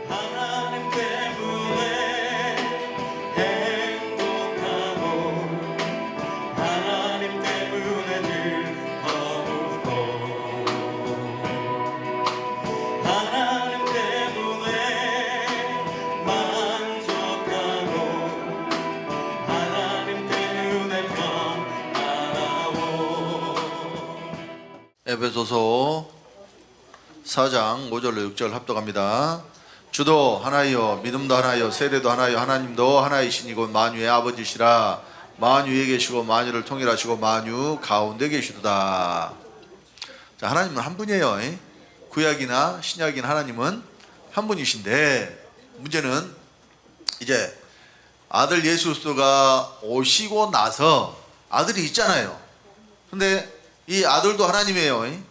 하나님 때문에 행복하고 하나님 때문에 즐겁고 하나님 때문에 만족하고 하나님 때문에 평안하고. 에베소서 4장 5절로 6절 합독합니다. 주도 하나이요 믿음도 하나이요 세례도 하나이요 하나님도 하나이시니고 만유의 아버지시라. 만유에 계시고 만유를 통일하시고 만유 가운데 계시도다. 자, 하나님은 한 분이에요. 구약이나 신약이나 하나님은 한 분이신데, 문제는 이제 아들 예수 그리스도가 오시고 나서 아들이 있잖아요. 근데 이 아들도 하나님이에요.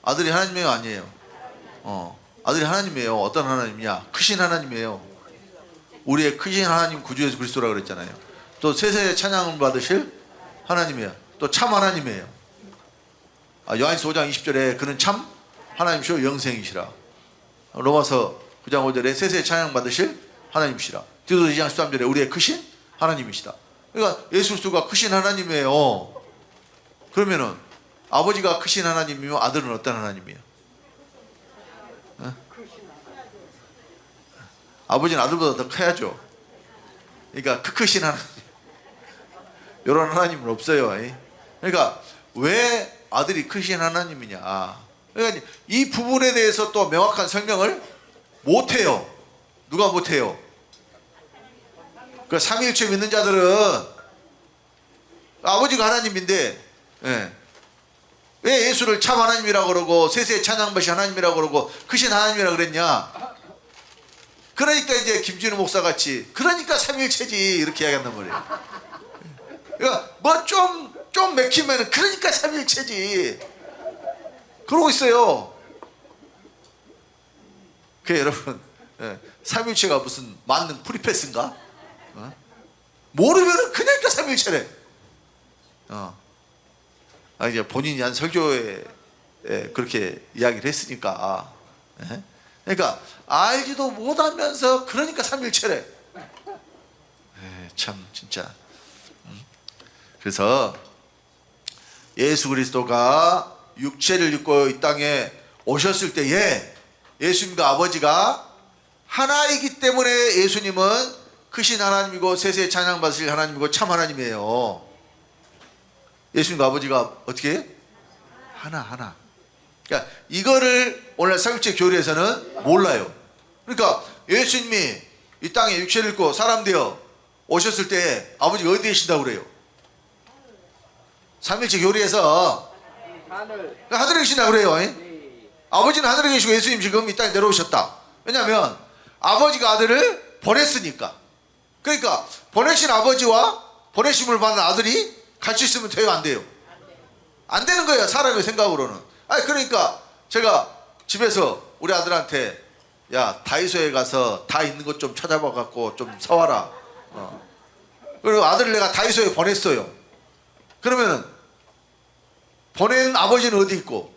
아들이 하나님이에요, 아니에요? 아들이 하나님이에요. 어떤 하나님이냐? 크신 하나님이에요. 우리의 크신 하나님 구주 예수 그리스도라 그랬잖아요. 또 세세의 찬양을 받으실 하나님이에요. 또 참 하나님이에요. 요한서 5장 20절에 그는 참 하나님이시오 영생이시라. 로마서 9장 5절에 세세의 찬양 받으실 하나님이시라. 디도서 2장 13절에 우리의 크신 하나님이시다. 그러니까 예수 그리스도가 크신 하나님이에요. 그러면은 아버지가 크신 하나님이면 아들은 어떤 하나님이에요? 아버지는 아들보다 더 커야죠. 그러니까 크신 하나님. 이런 하나님은 없어요. 그러니까 왜 아들이 크신 하나님이냐? 그러니까 이 부분에 대해서 또 명확한 설명을 못해요. 누가 못해요? 그 삼위일체 믿는 자들은 아버지가 하나님인데, 왜 예수를 참 하나님이라고 그러고 세세의 찬양받으신 하나님이라고 그러고 크신 하나님이라고 그랬냐? 그러니까 이제 김진우 목사 같이 그러니까 삼위일체지 이렇게 이야기한단 말이에요. 그러니까 뭐 좀 맥히면은 그러니까 삼위일체지 그러고 있어요. 그 여러분, 삼위일체가 무슨 만능 프리패스인가? 모르면은 그러니까 삼위일체래. 이제 본인이 한 설교에 그렇게 이야기를 했으니까. 그러니까 알지도 못하면서 그러니까 삼위일체래. 참 진짜. 그래서 예수 그리스도가 육체를 입고 이 땅에 오셨을 때에 예수님과 아버지가 하나이기 때문에 예수님은 크신 하나님이고 세세의 찬양 받으실 하나님이고 참 하나님이에요. 예수님과 아버지가 어떻게 해? 하나. 그러니까 이거를 오늘 삼위일체 교리에서는 몰라요. 그러니까 예수님이 이 땅에 육체를 입고 사람 되어 오셨을 때 아버지가 어디에 계신다고 그래요? 삼위일체 교리에서 하늘에 계신다고 그래요. 아버지는 하늘에 계시고 예수님 지금 이 땅에 내려오셨다. 왜냐하면 아버지가 아들을 보냈으니까. 그러니까 보내신 아버지와 보내심을 받는 아들이 같이 있으면 돼요, 안 돼요? 안 되는 거예요, 사람의 생각으로는. 그러니까 제가 집에서 우리 아들한테 야, 다이소에 가서 다 있는 것 좀 찾아봐 갖고 좀 사와라. 그리고 아들을 내가 다이소에 보냈어요. 그러면은 보낸 아버지는 어디 있고?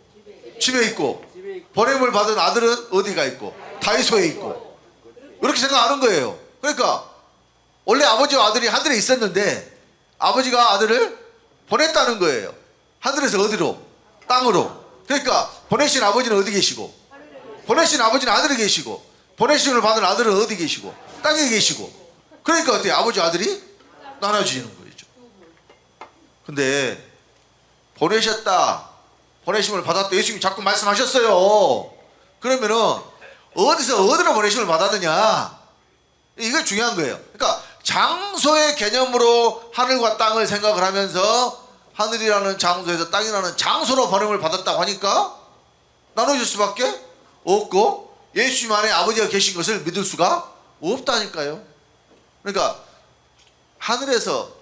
집에 있고. 보냄을 받은 아들은 어디가 있고? 다이소에 있고. 이렇게 생각하는 거예요. 그러니까 원래 아버지와 아들이 하늘에 있었는데 아버지가 아들을 보냈다는 거예요. 하늘에서 어디로? 땅으로. 그러니까 보내신 아버지는 어디 계시고, 보내신 아버지는 하늘에 계시고, 보내심을 받은 아들은 어디 계시고, 땅에 계시고. 그러니까 어때요? 아버지 아들이 나눠지는 거죠. 근데 보내셨다, 보내심을 받았다, 예수님이 자꾸 말씀하셨어요. 그러면은 어디서 어디로 보내심을 받았느냐, 이게 중요한 거예요. 그러니까 장소의 개념으로 하늘과 땅을 생각을 하면서 하늘이라는 장소에서 땅이라는 장소로 보냄을 받았다고 하니까 나눠질 수밖에 없고 예수님 안에 아버지가 계신 것을 믿을 수가 없다니까요. 그러니까 하늘에서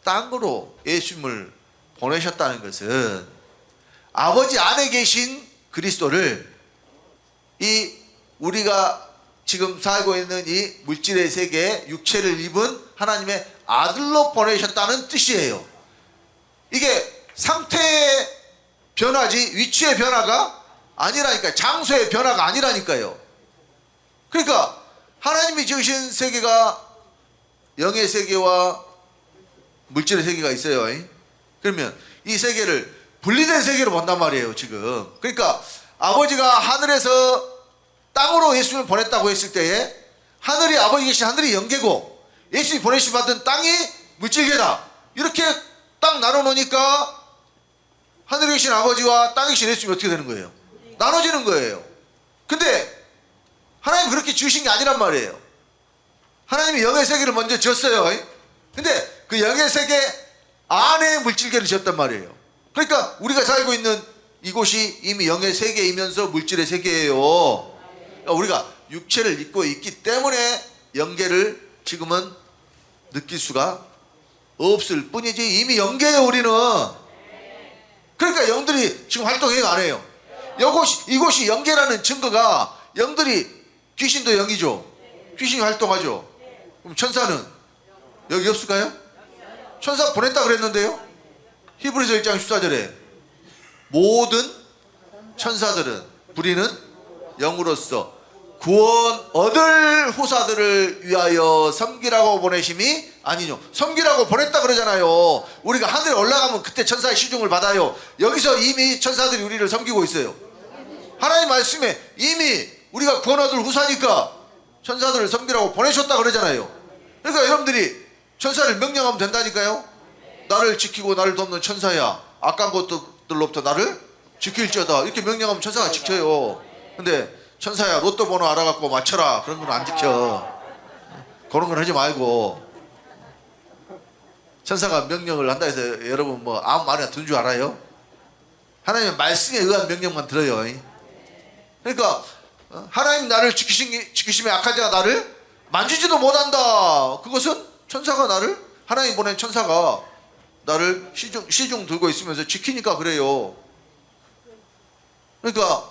땅으로 예수님을 보내셨다는 것은 아버지 안에 계신 그리스도를 이 우리가 지금 살고 있는 이 물질의 세계에 육체를 입은 하나님의 아들로 보내셨다는 뜻이에요. 이게 상태의 변화지 위치의 변화가 아니라니까요. 장소의 변화가 아니라니까요. 그러니까 하나님이 지으신 세계가 영의 세계와 물질의 세계가 있어요. 그러면 이 세계를 분리된 세계로 본단 말이에요 지금. 그러니까 아버지가 하늘에서 땅으로 예수님을 보냈다고 했을 때에 하늘이 아버지 계신 하늘이 영계고 예수님이 보내심 받은 땅이 물질계다. 이렇게 딱 나눠놓으니까 하늘에 계신 아버지와 땅에 계신 예수님이 어떻게 되는 거예요? 나눠지는 거예요. 근데 하나님이 그렇게 지으신 게 아니란 말이에요. 하나님이 영의 세계를 먼저 지었어요. 근데 그 영의 세계 안에 물질계를 지었단 말이에요. 그러니까 우리가 살고 있는 이곳이 이미 영의 세계이면서 물질의 세계예요. 그러니까 우리가 육체를 입고 있기 때문에 영계를 지금은 느낄 수가 없을 뿐이지 이미 영계예요 우리는. 그러니까 영들이 지금 활동을 안 해요. 이곳이 영계라는 증거가 영들이 귀신도 영이죠. 귀신이 활동하죠. 그럼 천사는 여기 없을까요? 천사 보냈다 그랬는데요. 히브리서 1장 14절에 모든 천사들은 부리는 영으로서 구원 얻을 후사들을 위하여 섬기라고 보내심이 아니뇨. 섬기라고 보냈다 그러잖아요. 우리가 하늘에 올라가면 그때 천사의 시중을 받아요. 여기서 이미 천사들이 우리를 섬기고 있어요. 하나님 말씀에 이미 우리가 구원 얻을 후사니까 천사들을 섬기라고 보내셨다 그러잖아요. 그러니까 여러분들이 천사를 명령하면 된다니까요. 나를 지키고 나를 돕는 천사야 악한 것들로부터 나를 지킬지어다 이렇게 명령하면 천사가 지켜요. 근데 천사야 로또 번호 알아갖고 맞춰라 그런 건 안 지켜. 그런 건 하지 말고. 천사가 명령을 한다 해서 여러분 뭐 아무 말이나 듣는 줄 알아요? 하나님의 말씀에 의한 명령만 들어요. 그러니까 하나님 나를 지키심에 악한 자가 나를 만지지도 못한다. 그것은 천사가 나를 하나님 보낸 천사가 나를 시중 들고 있으면서 지키니까 그래요. 그러니까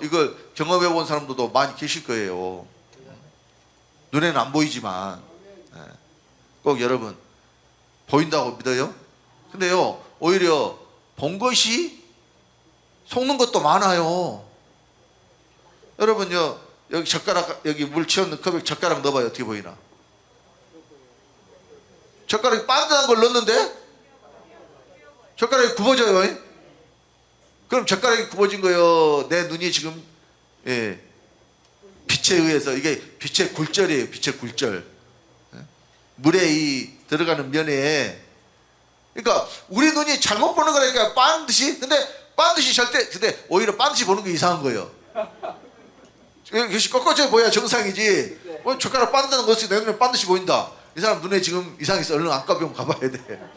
이걸 경험해 본 사람들도 많이 계실 거예요. 눈에는 안 보이지만 꼭 여러분 보인다고 믿어요? 근데요 오히려 본 것이 속는 것도 많아요. 여러분요 여기 젓가락 여기 물 채웠는 컵에 젓가락 넣어봐요. 어떻게 보이나? 젓가락이 반듯한 걸 넣었는데 젓가락이 굽어져요. 그럼 젓가락이 굽어진 거예요. 내 눈이 지금 빛에 의해서 이게 빛의 굴절이에요. 빛의 굴절. 물에 이 들어가는 면에 그러니까 우리 눈이 잘못 보는 거라니까 반드시. 근데 반드시 절대 근데 오히려 반드시 보는 게 이상한 거예요. 이것이 꺾어져 보여야 정상이지. 뭐 젓가락 반듯한 것이 내 눈에 반드시 보인다. 이 사람 눈에 지금 이상이 있어. 얼른 안과병 가봐야 돼.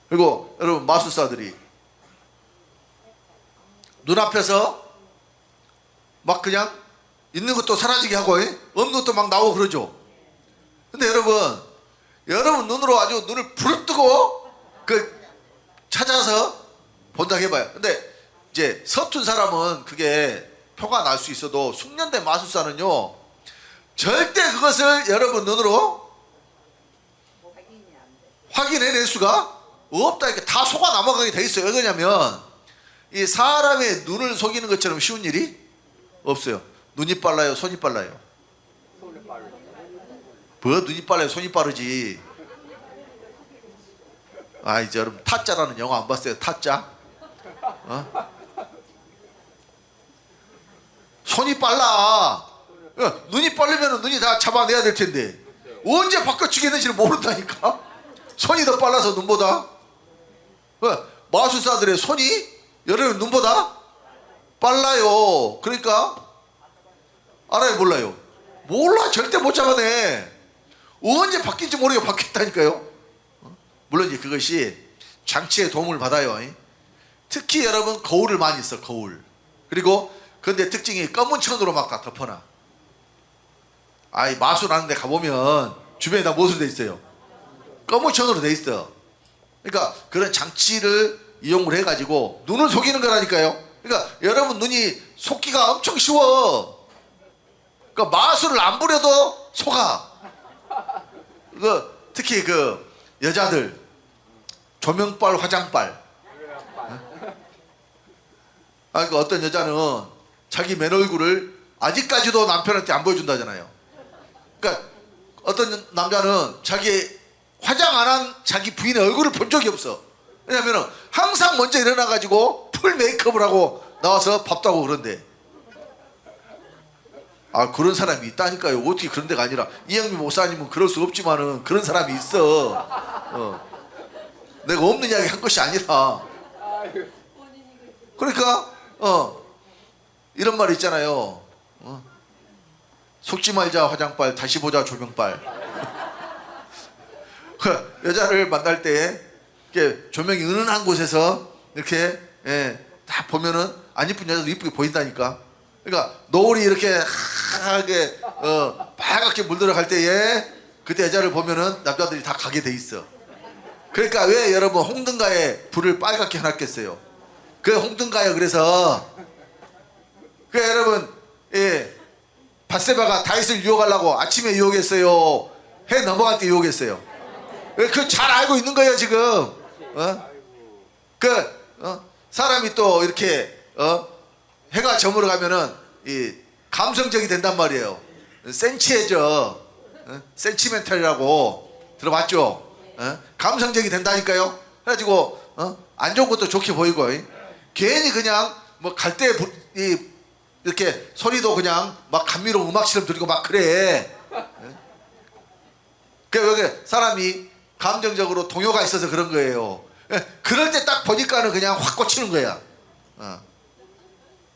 그리고 여러분 마술사들이 눈앞에서 막 그냥 있는 것도 사라지게 하고 없는 것도 막 나오고 그러죠. 근데 여러분 눈으로 아주 눈을 부릅뜨고 찾아서 본다 해봐요. 근데 이제 서툰 사람은 그게 표가 날 수 있어도 숙련된 마술사는요 절대 그것을 여러분 눈으로 확인해낼 수가 없다. 이렇게 다 속아 넘어가게 돼 있어요. 왜 그러냐면 이 사람의 눈을 속이는 것처럼 쉬운 일이 없어요. 눈이 빨라요? 손이 빨라요? 뭐 눈이 빨라요? 손이 빠르지. 아 이제 여러분 타짜라는 영화 안 봤어요? 타짜? 손이 빨라. 눈이 빠르면 눈이 다 잡아내야 될 텐데 언제 바꿔치겠는지를 모른다니까. 손이 더 빨라서 눈보다. 마술사들의 손이 여러분 눈보다 빨라요. 그러니까 알아요? 몰라요? 몰라. 절대 못 잡아내. 언제 바뀔지 모르게 바뀌었다니까요. 물론 이제 그것이 장치의 도움을 받아요. 특히 여러분 거울을 많이 써. 거울. 그리고 근데 특징이 검은 천으로 막 다 덮어놔. 아이 마술하는 데 가보면 주변에 다 무엇으로 돼 있어요? 검은 천으로 돼 있어. 그러니까 그런 장치를 이용을 해가지고 눈을 속이는 거라니까요. 그러니까 여러분 눈이 속기가 엄청 쉬워. 그러니까 마술을 안 부려도 속아. 특히 그 여자들 조명빨 화장빨. 그러니까 어떤 여자는 자기 맨 얼굴을 아직까지도 남편한테 안 보여준다잖아요. 그러니까 어떤 남자는 자기 화장 안 한 자기 부인의 얼굴을 본 적이 없어. 왜냐면 항상 먼저 일어나가지고 풀 메이크업을 하고 나와서 밥도 하고 그런데, 아 그런 사람이 있다니까요. 어떻게 그런 데가 아니라, 이영미 목사님은 그럴 수 없지만은 그런 사람이 있어. 내가 없는 이야기 한 것이 아니라. 그러니까 이런 말 있잖아요. 속지 말자 화장빨, 다시 보자 조명빨. 여자를 만날 때 이렇게 조명이 은은한 곳에서 이렇게 딱 보면은 안 이쁜 여자도 이쁘게 보인다니까. 그러니까 노을이 이렇게 하게 빨갛게 물들어갈 때에 그때 여자를 보면은 남자들이 다 가게 돼 있어. 그러니까 왜 여러분 홍등가에 불을 빨갛게 해놨겠어요? 그 홍등가요. 그래서 그 여러분 밧세바가 다윗을 유혹하려고 아침에 유혹했어요? 해 넘어갈 때 유혹했어요? 그 잘 알고 있는 거예요 지금. 사람이 또 이렇게 해가 저물어 가면은 이 감성적이 된단 말이에요. 센치해져. 센치멘탈이라고 들어봤죠? 감성적이 된다니까요. 그래가지고 안 좋은 것도 좋게 보이고, 괜히 그냥 뭐 갈 때 이렇게 소리도 그냥 막 감미로운 음악처럼 들리고 막 그래. 그 여기 사람이 감정적으로 동요가 있어서 그런 거예요. 그럴 때 딱 보니까는 그냥 확 꽂히는 거야.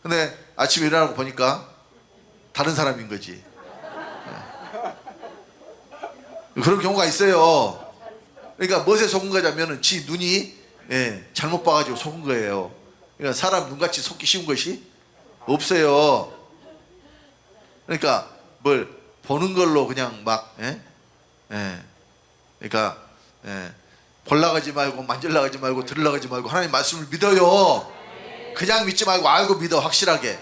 근데 아침에 일어나고 보니까 다른 사람인 거지. 그런 경우가 있어요. 그러니까 무엇에 속은 거냐면은 지 눈이 잘못 봐가지고 속은 거예요. 그러니까 사람 눈같이 속기 쉬운 것이 없어요. 그러니까 뭘 보는 걸로 그냥 막 그러니까 볼라가지 말고 만질라가지 말고 들으려가지 말고 하나님 말씀을 믿어요. 그냥 믿지 말고 알고 믿어. 확실하게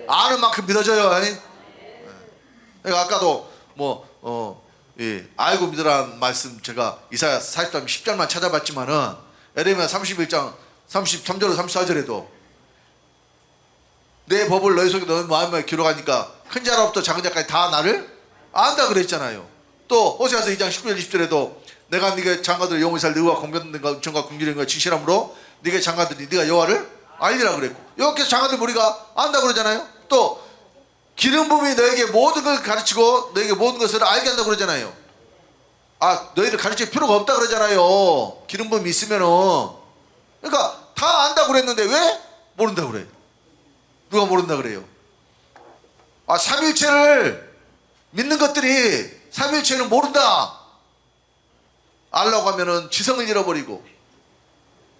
아는 만큼 믿어져요. 그러니까 아까도 알고 믿으라는 말씀 제가 이사야 43장 10절만 찾아봤지만은 에레미야 31장 33절로 34절에도 내 법을 너희 속에 너희 마음에 기록하니까 큰 자로부터 작은 자까지 다 나를 안다 그랬잖아요. 또 호세아서 2장 19절 20절에도 내가 네게 장가들 영원히 살 의와 공변과 은총과 긍휼과 진실함으로 네게 장가들이 네가 여호와를 알리라 그랬고, 이렇게 장가들 우리가 안다 그러잖아요. 또 기름 부음이 너에게 모든 걸 가르치고 너에게 모든 것을 알게 한다 그러잖아요. 너희를 가르칠 필요가 없다 그러잖아요. 기름 부음이 있으면은. 그러니까 다 안다 그랬는데 왜 모른다 그래? 누가 모른다 그래요? 삼일체를 믿는 것들이 삼일체는 모른다. 알려고 하면은 지성을 잃어버리고,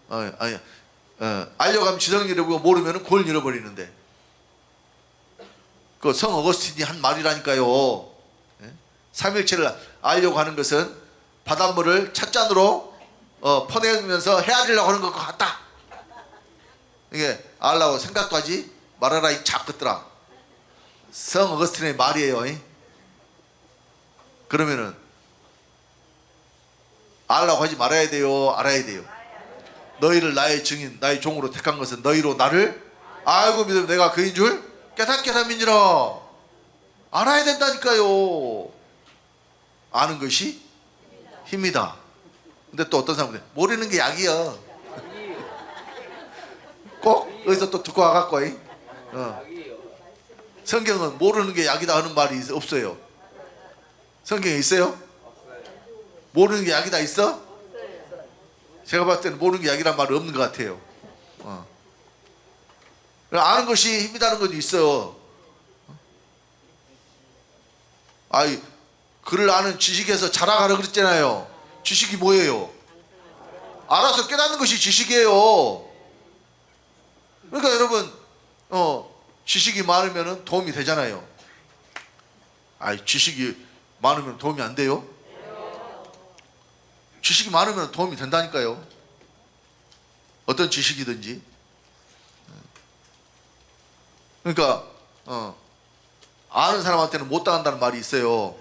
알려고 하면 지성을 잃어버리고 모르면은 그걸 잃어버리는데, 그 성 어거스틴이 한 말이라니까요. 삼일체를 알려고 하는 것은 바닷물을 찻잔으로 퍼내면서 헤아리려고 하는 것과 같다. 이게 알라고 생각도 하지 말아라 이 작것들아. 성 어거스틴의 말이에요. 그러면은 알라고 하지 말아야 돼요, 알아야 돼요? 너희를 나의 증인 나의 종으로 택한 것은 너희로 나를 알고 믿으면 내가 그인 줄 깨닫민지라. 알아야 된다니까요. 아는 것이 힘이다. 근데 또 어떤 사람은 모르는 게 약이야. 꼭 여기서 또 듣고 와갖고 성경은 모르는 게 약이다 하는 말이 없어요. 성경에 있어요? 모르는 게 약이다 있어? 제가 봤을 때는 모르는 게 약이란 말은 없는 것 같아요. 아는 것이 힘이라는 것도 있어요. 글을 아는 지식에서 자라가라 그랬잖아요. 지식이 뭐예요? 알아서 깨닫는 것이 지식이에요. 그러니까 여러분 지식이 많으면 도움이 되잖아요. 지식이 많으면 도움이 안 돼요? 지식이 많으면 도움이 된다니까요. 어떤 지식이든지. 그러니까 아는 사람한테는 못 당한다는 말이 있어요.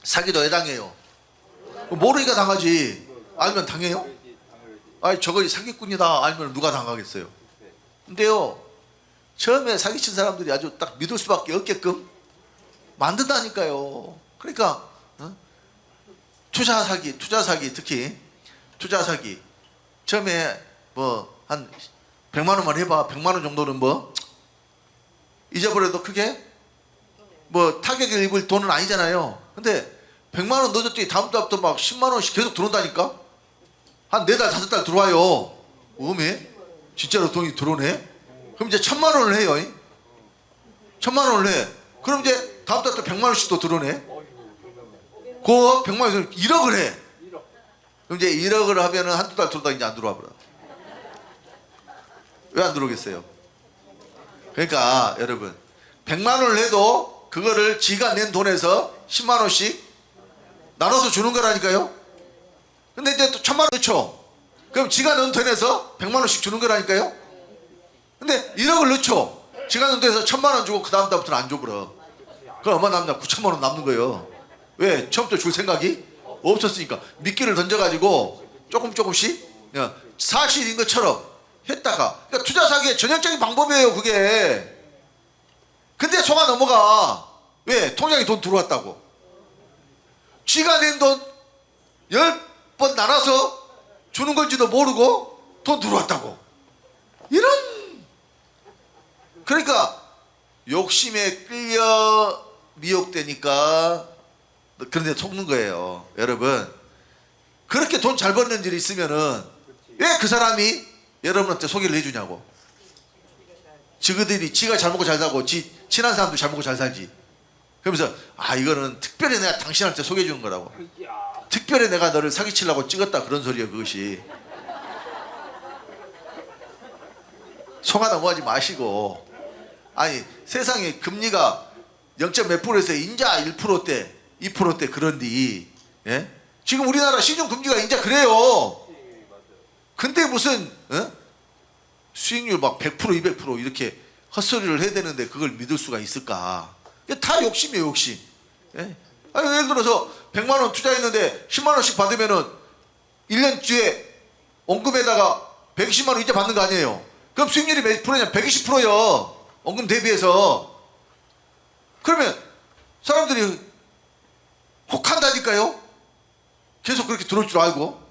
사기도 해당해요. 모르니까 당하지. 알면 당해요? 저거 사기꾼이다 알면 누가 당하겠어요? 근데요, 처음에 사기친 사람들이 아주 딱 믿을 수밖에 없게끔 만든다니까요. 그러니까 투자 사기 특히 투자 사기 처음에 뭐 한 100만 원만 해봐. 100만 원 정도는 뭐 잊어버려도 크게 뭐 타격을 입을 돈은 아니잖아요. 근데 100만 원 넣어줬더니 다음 달부터 막 10만 원씩 계속 들어온다니까. 한 4달 5달 들어와요. 어메 진짜로 돈이 들어오네. 그럼 이제 1000만 원을 해요. 1000만 원을 해. 그럼 이제 다음 달부터 100만 원씩 또 들어오네. 그 100만 원에서 1억을 해. 그럼 이제 1억을 하면은 한두 달 들어오다 이제 안 들어와 버려. 왜 안 들어오겠어요? 그러니까 여러분 100만 원을 해도 그거를 지가 낸 돈에서 10만 원씩 나눠서 주는 거라니까요. 근데 이제 또 1000만 원 넣죠. 그럼 지가 넣은 돈에서 100만 원씩 주는 거라니까요. 근데 1억을 넣죠. 지가 넣은 돈에서 1000만 원 주고 그 다음 달부터는 안 줘 버려. 그럼 얼마 남냐? 9천만 원 남는 거예요. 왜? 처음부터 줄 생각이 없었으니까. 미끼를 던져가지고 조금씩 그냥 사실인 것처럼 했다가. 그러니까 투자 사기의 전형적인 방법이에요 그게. 근데 속아 넘어가. 왜? 통장에 돈 들어왔다고. 쥐가 낸 돈 10번 나눠서 주는 건지도 모르고 돈 들어왔다고. 이런. 그러니까 욕심에 끌려 미혹되니까 그런데 속는 거예요. 여러분 그렇게 돈 잘 버는 일이 있으면은 왜 그 사람이 여러분한테 소개를 해주냐고. 지가 잘 먹고 잘 살고 친한 사람도 잘 먹고 잘 살지. 그러면서 이거는 특별히 내가 당신한테 소개해 주는 거라고. 특별히 내가 너를 사기치려고 찍었다 그런 소리야 그것이. 속아 넘어가지 마시고. 아니 세상에 금리가 0.몇 %에서 인자 1%대 2%대 그런디 예? 지금 우리나라 시중금리가 인자 그래요. 근데 무슨 수익률 막 100% 200% 이렇게 헛소리를 해야 되는데 그걸 믿을 수가 있을까. 다 욕심이에요 욕심. 예? 예를 들어서 100만 원 투자했는데 10만 원씩 받으면은 1년 뒤에 원금에다가 120만 원 이자 받는 거 아니에요. 그럼 수익률이 몇 프로냐? 120%요. 원금 대비해서. 그러면 사람들이 혹한다니까요. 계속 그렇게 들어올 줄 알고.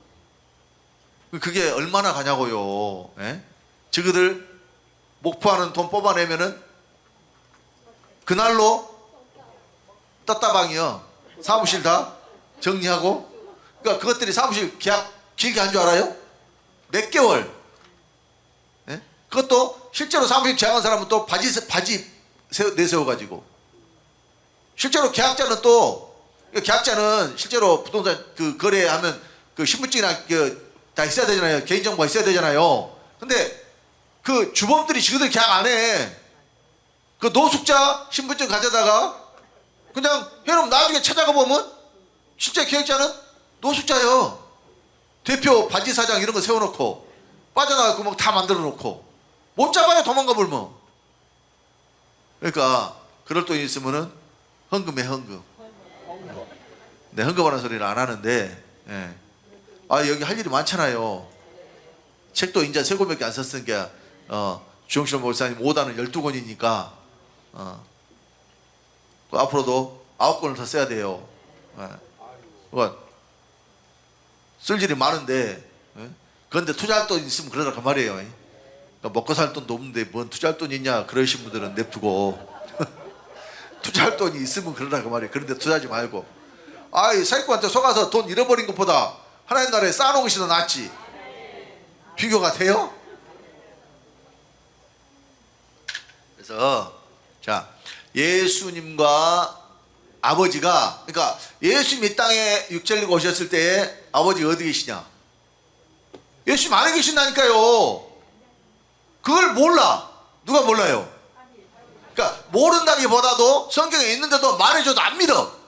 그게 얼마나 가냐고요. 예? 저그들 목표하는 돈 뽑아내면은 그날로 떴다방이요. 사무실 다 정리하고. 그러니까 그것들이 사무실 계약 길게 한 줄 알아요? 몇 개월. 예? 그것도 실제로 사무실 계약한 사람은 또 바지 내세워가지고. 실제로 계약자는 실제로 부동산 그 거래하면 그 신분증이나 다 있어야 되잖아요. 개인정보가 있어야 되잖아요. 근데 그 주범들이 지그들 계약 안 해. 그 노숙자 신분증 가져다가 그냥 해놓으면 나중에 찾아가 보면 실제 계약자는 노숙자예요. 대표 바지 사장 이런 거 세워놓고 빠져나갈 구멍 다 만들어 놓고 못 잡아요. 도망가 불면. 그러니까 그럴 돈이 있으면은 헌금해 헌금. 네, 헌금하는 소리를 안 하는데 예. 여기 할 일이 많잖아요. 책도 이제 3권밖에 안 썼으니까 주영실 목사님 5단은 12권이니까 앞으로도 9권을 더 써야 돼요. 그러니까 쓸 일이 많은데 그런데 투자할 돈 있으면 그러다 그 말이에요. 그러니까 먹고 살 돈도 없는데 뭔 투자할 돈이 있냐 그러신 분들은 냅두고 투자할 돈이 있으면 그러다 그 말이에요. 그런데 투자하지 말고 사기꾼한테 속아서 돈 잃어버린 것보다 하나님 나라에 쌓아놓은 것이 더 낫지. 비교가 돼요? 그래서 자 예수님과 아버지가 그러니까 예수님 이 땅에 육체를 오셨을 때 아버지가 어디 계시냐? 예수님 안에 계신다니까요. 그걸 몰라. 누가 몰라요? 그러니까 모른다기보다도 성경에 있는데도 말해줘도 안 믿어.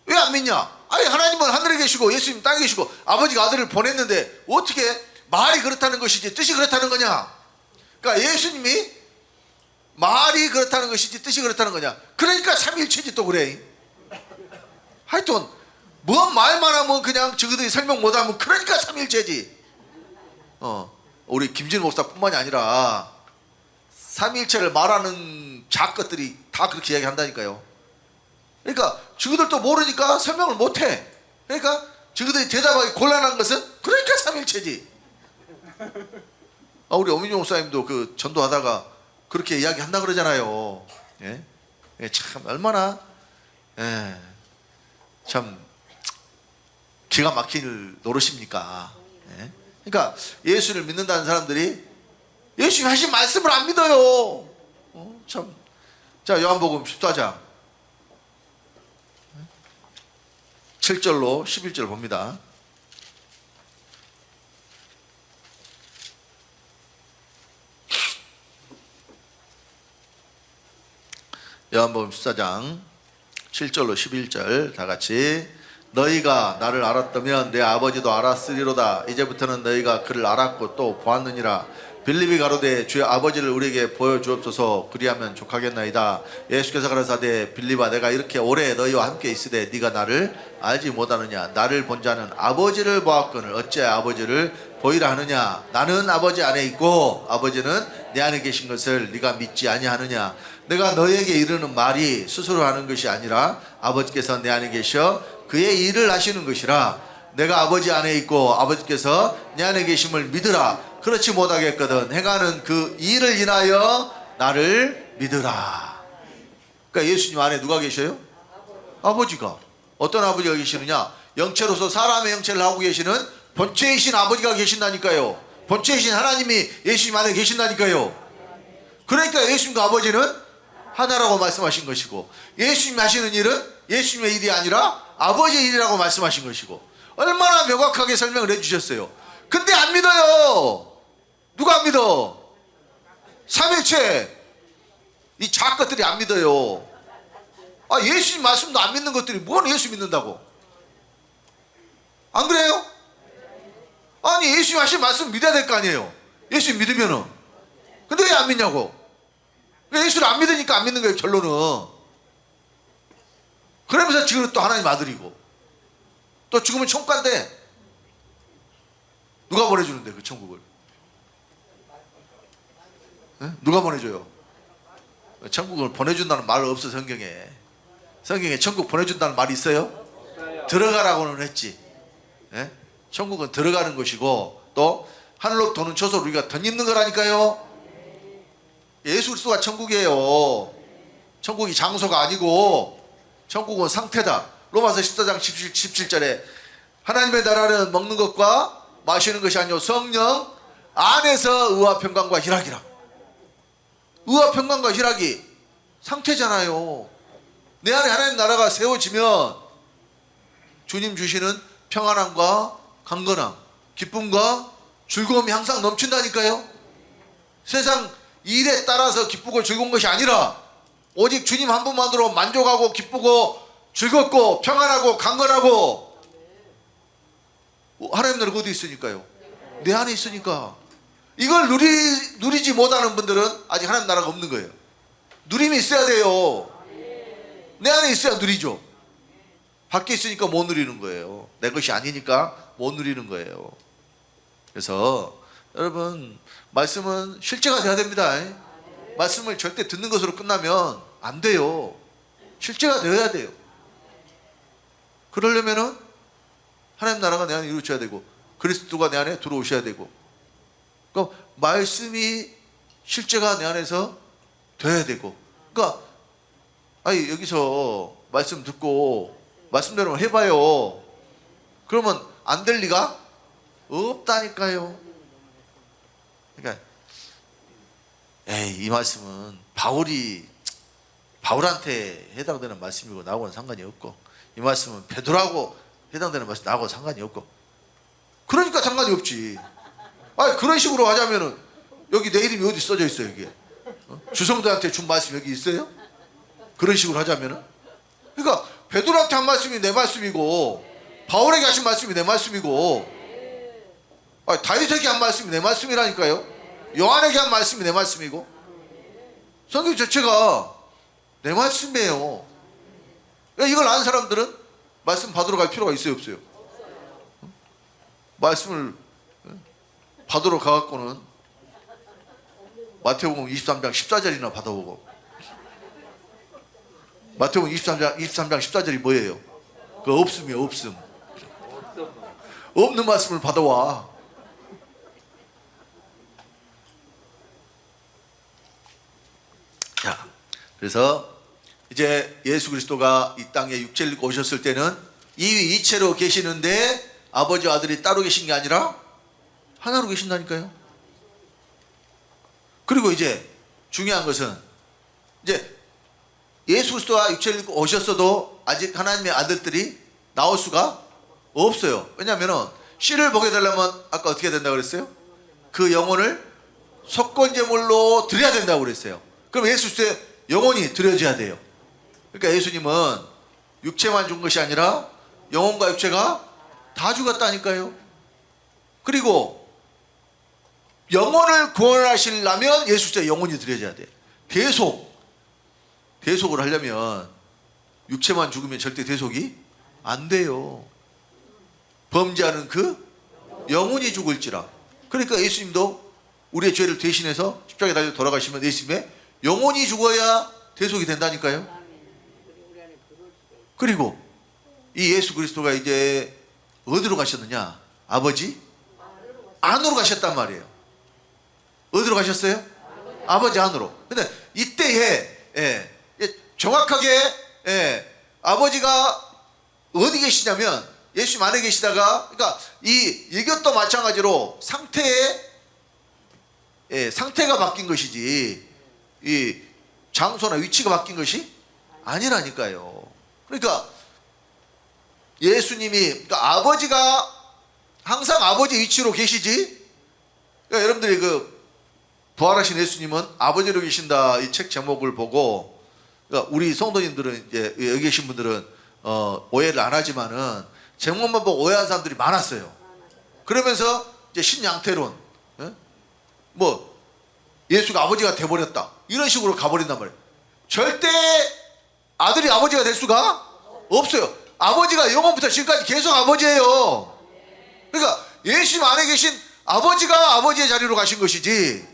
왜 안 믿냐? 하나님은 하늘에 계시고 예수님 땅에 계시고 아버지가 아들을 보냈는데 어떻게 말이 그렇다는 것이지 뜻이 그렇다는 거냐? 그러니까 예수님이 말이 그렇다는 것이지 뜻이 그렇다는 거냐? 그러니까 삼위일체지 또 그래. 하여튼 뭔 말만 하면 그냥 저들이 설명 못하면 그러니까 삼위일체지. 우리 김진우 목사뿐만이 아니라 삼위일체를 말하는 작것들이 다 그렇게 이야기한다니까요. 그러니까 저들도 모르니까 설명을 못해. 그러니까 저들이 대답하기 곤란한 것은 그러니까 삼위일체지. 우리 오민정 목사님도 그 전도하다가 그렇게 이야기한다 그러잖아요. 예? 예, 참 얼마나 참 기가 막힐 노릇입니까? 예? 그러니까 예수를 믿는다는 사람들이 예수님 하신 말씀을 안 믿어요. 참. 자, 요한복음 14장 7절로 11절 봅니다. 요한복음 14장 7절로 11절 다 같이 너희가 나를 알았다면 내 아버지도 알았으리로다. 이제부터는 너희가 그를 알았고 또 보았느니라. 빌립이 가로되 주의 아버지를 우리에게 보여주옵소서. 그리하면 족하겠나이다. 예수께서 가라사대 빌립아 내가 이렇게 오래 너희와 함께 있으되 네가 나를 알지 못하느냐. 나를 본 자는 아버지를 보았거늘 어찌하여 아버지를 보이라 하느냐. 나는 아버지 안에 있고 아버지는 내 안에 계신 것을 네가 믿지 아니하느냐. 내가 너희에게 이르는 말이 스스로 하는 것이 아니라 아버지께서 내 안에 계셔 그의 일을 하시는 것이라. 내가 아버지 안에 있고 아버지께서 내 안에 계심을 믿으라. 그렇지 못하겠거든 행하는 그 일을 인하여 나를 믿으라. 그러니까 예수님 안에 누가 계셔요? 아버지가. 어떤 아버지가 계시느냐? 영체로서 사람의 영체를 하고 계시는 본체이신 아버지가 계신다니까요. 본체이신 하나님이 예수님 안에 계신다니까요. 그러니까 예수님과 아버지는 하나라고 말씀하신 것이고 예수님이 하시는 일은 예수님의 일이 아니라 아버지의 일이라고 말씀하신 것이고 얼마나 명확하게 설명을 해주셨어요. 근데 안 믿어요. 누가 안 믿어? 삼일체 이 작것들이 안 믿어요. 예수님 말씀도 안 믿는 것들이 뭔 예수 믿는다고? 안 그래요? 아니 예수님 하신 말씀 믿어야 될 거 아니에요. 예수님 믿으면은. 근데 왜 안 믿냐고? 예수를 안 믿으니까 안 믿는 거예요 결론은. 그러면서 지금 또 하나님 아들이고 또 죽으면 천국 간대. 누가 보내주는데 그 천국을? 네? 누가 보내줘요? 천국을 보내준다는 말 없어 성경에. 성경에 천국 보내준다는 말이 있어요? 들어가라고는 했지. 네? 천국은 들어가는 것이고 또 하늘로 도는 초소를 우리가 덧입는 거라니까요. 예수 그리스도가 천국이에요. 천국이 장소가 아니고 천국은 상태다. 로마서 14장 17절에 하나님의 나라는 먹는 것과 마시는 것이 아니요 성령 안에서 의와 평강과 희락이라. 의와 평강과 희락이 상태잖아요. 내 안에 하나님 나라가 세워지면 주님 주시는 평안함과 강건함, 기쁨과 즐거움이 항상 넘친다니까요. 세상 일에 따라서 기쁘고 즐거운 것이 아니라 오직 주님 한 분만으로 만족하고 기쁘고 즐겁고 평안하고 강건하고. 하나님 나라가 어디 있으니까요? 내 안에 있으니까. 이걸 누리지 못하는 분들은 아직 하나님 나라가 없는 거예요. 누림이 있어야 돼요. 내 안에 있어야 누리죠. 밖에 있으니까 못 누리는 거예요. 내 것이 아니니까 못 누리는 거예요. 그래서 여러분 말씀은 실제가 돼야 됩니다. 말씀을 절대 듣는 것으로 끝나면 안 돼요. 실제가 되어야 돼요. 그러려면은 하나님 나라가 내 안에 이루어져야 되고 그리스도가 내 안에 들어오셔야 되고 그러니까 말씀이 실제가 내 안에서 돼야 되고 그러니까 여기서 말씀 듣고 말씀대로 해봐요. 그러면 안 될 리가 없다니까요. 그러니까 이 말씀은 바울한테 해당되는 말씀이고 나하고는 상관이 없고 이 말씀은 베드로하고 해당되는 말씀 나하고 상관이 없고 그러니까 상관이 없지. 그런 식으로 하자면은 여기 내 이름이 어디 써져 있어요? 여기 주성도한테 준 말씀 여기 있어요? 그런 식으로 하자면은 그러니까 베드로한테 한 말씀이 내 말씀이고 바울에게 하신 말씀이 내 말씀이고 다윗에게 한 말씀이 내 말씀이라니까요. 요한에게 한 말씀이 내 말씀이고 성경 자체가 내 말씀이에요. 이걸 아는 사람들은 말씀 받으러 갈 필요가 있어요 없어요? 말씀을 받으러 가갖고는 마태복음 23장 14절이나 받아보고. 마태복음 23장 14절이 뭐예요? 그 없음이에요. 없음. 없는 말씀을 받아와. 자, 그래서 이제 예수 그리스도가 이 땅에 육체를 입고 오셨을 때는 이체로 계시는데 아버지와 아들이 따로 계신 게 아니라 하나로 계신다니까요. 그리고 이제 중요한 것은 이제 예수 그리스도가 육체를 입고 오셨어도 아직 하나님의 아들들이 나올 수가 없어요. 왜냐하면 씨를 보게 되려면 아까 어떻게 된다고 그랬어요? 그 영혼을 속건제물로 드려야 된다고 그랬어요. 그럼 예수 그리스도의 영혼이 드려져야 돼요. 그러니까 예수님은 육체만 준 것이 아니라 영혼과 육체가 다 죽었다니까요. 그리고 영혼을 구원하시려면 예수 그리스도의 영혼이 드려져야 돼요. 대속을 하려면 육체만 죽으면 절대 대속이 안 돼요. 범죄하는 그 영혼이 죽을지라. 그러니까 예수님도 우리의 죄를 대신해서 십자가에 달려 돌아가시면 예수님의 영혼이 죽어야 대속이 된다니까요. 그리고 이 예수 그리스도가 이제 어디로 가셨느냐? 아버지 안으로 가셨단 말이에요. 어디로 가셨어요? 아버지 안으로. 근데 이때에 정확하게 아버지가 어디 계시냐면 예수님 안에 계시다가, 그러니까 이것도 마찬가지로 상태가 바뀐 것이지 이 장소나 위치가 바뀐 것이 아니라니까요. 그러니까 예수님이, 그러니까 아버지가 항상 아버지 위치로 계시지. 그러니까 여러분들이 그 부활하신 예수님은 아버지로 계신다 이 책 제목을 보고, 그러니까 우리 성도님들은 이제 여기 계신 분들은 오해를 안 하지만은 제목만 보고 오해한 사람들이 많았어요. 그러면서 이제 신양태론, 뭐 예수가 아버지가 돼버렸다 이런 식으로 가버린단 말이에요. 절대 아들이 아버지가 될 수가 없어요. 아버지가 영원부터 지금까지 계속 아버지예요. 그러니까 예수님 안에 계신 아버지가 아버지의 자리로 가신 것이지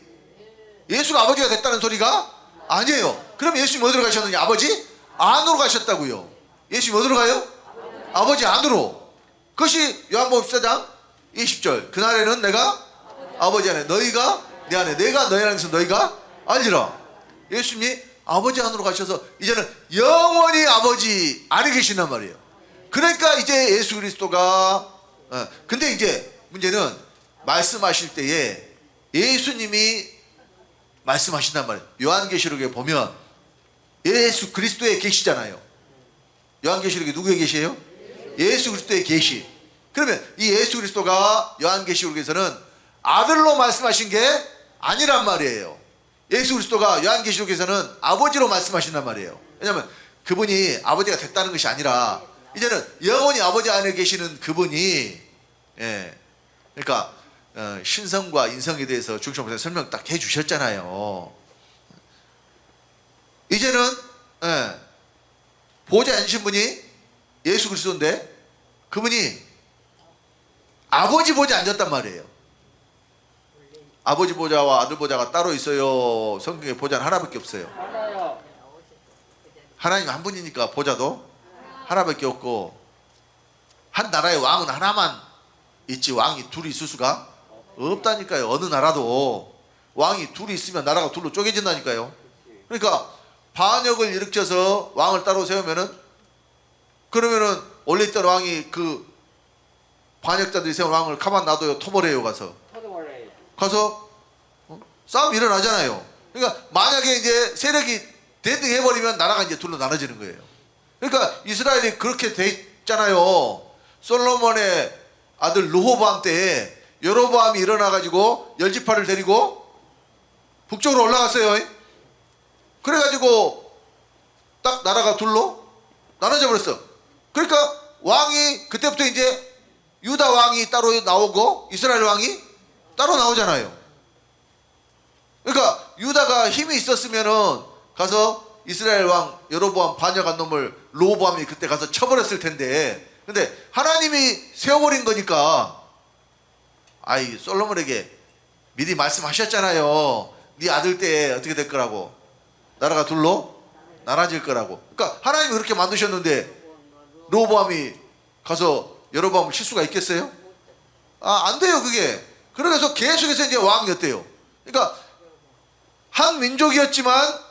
예수가 아버지가 됐다는 소리가 아니에요. 그럼 예수님 어디로 가셨느냐? 아버지 안으로 가셨다고요. 예수님 어디로 가요? 아버지 안으로. 그것이 요한복음 14장 20절. 그날에는 내가 아버지 안에, 너희가 내 안에, 내가 너희 안에서 너희가 알리라. 예수님이 아버지 안으로 가셔서 이제는 영원히 아버지 안에 계신단 말이에요. 그러니까 이제 예수 그리스도가 근데 이제 문제는 말씀하실 때에 예수님이 말씀하신단 말이에요. 요한계시록에 보면 예수 그리스도에 계시잖아요. 요한계시록에 누구에 계시에요? 예수 그리스도의 계시. 그러면 이 예수 그리스도가 요한계시록에서는 아들로 말씀하신 게 아니란 말이에요. 예수 그리스도가 요한계시록에서는 아버지로 말씀하신단 말이에요. 왜냐하면 그분이 아버지가 됐다는 것이 아니라 이제는 영원히 아버지 안에 계시는 그분이, 그러니까 신성과 인성에 대해서 중심부터 설명 딱 해주셨잖아요. 이제는 보좌에 앉으신 분이 예수 그리스도인데 그분이 아버지 보좌에 앉았단 말이에요. 아버지 보좌와 아들 보좌가 따로 있어요? 성경에 보좌는 하나밖에 없어요. 하나님 한 분이니까 보좌도 하나밖에 없고, 한 나라의 왕은 하나만 있지 왕이 둘이 있을 수가 없다니까요. 어느 나라도 왕이 둘이 있으면 나라가 둘로 쪼개진다니까요. 그러니까 반역을 일으켜서 왕을 따로 세우면은, 그러면은 원래 있던 왕이 그 반역자들이 세운 왕을 가만 놔둬요? 토벌해요? 가서 싸움 일어나잖아요. 그러니까 만약에 이제 세력이 대등해버리면 나라가 이제 둘로 나눠지는 거예요. 그러니까 이스라엘이 그렇게 돼 있잖아요. 솔로몬의 아들 르호보암 때에 여로보암이 일어나가지고 열지파를 데리고 북쪽으로 올라갔어요. 그래가지고 딱 나라가 둘로 나눠져 버렸어. 그러니까 왕이 그때부터 이제 유다 왕이 따로 나오고 이스라엘 왕이 따로 나오잖아요. 그러니까 유다가 힘이 있었으면은 가서 이스라엘 왕 여로보암 반역한 놈을 르호보암이 그때 가서 쳐버렸을 텐데, 근데 하나님이 세워버린 거니까, 솔로몬에게 미리 말씀하셨잖아요. 네 아들 때에 어떻게 될 거라고? 나라가 둘로 나눠질 거라고. 그러니까 하나님이 그렇게 만드셨는데 르호보암이 가서 여로보암을 칠 수가 있겠어요? 안 돼요 그게. 그래서 계속해서 이제 왕이었대요. 그러니까 한 민족이었지만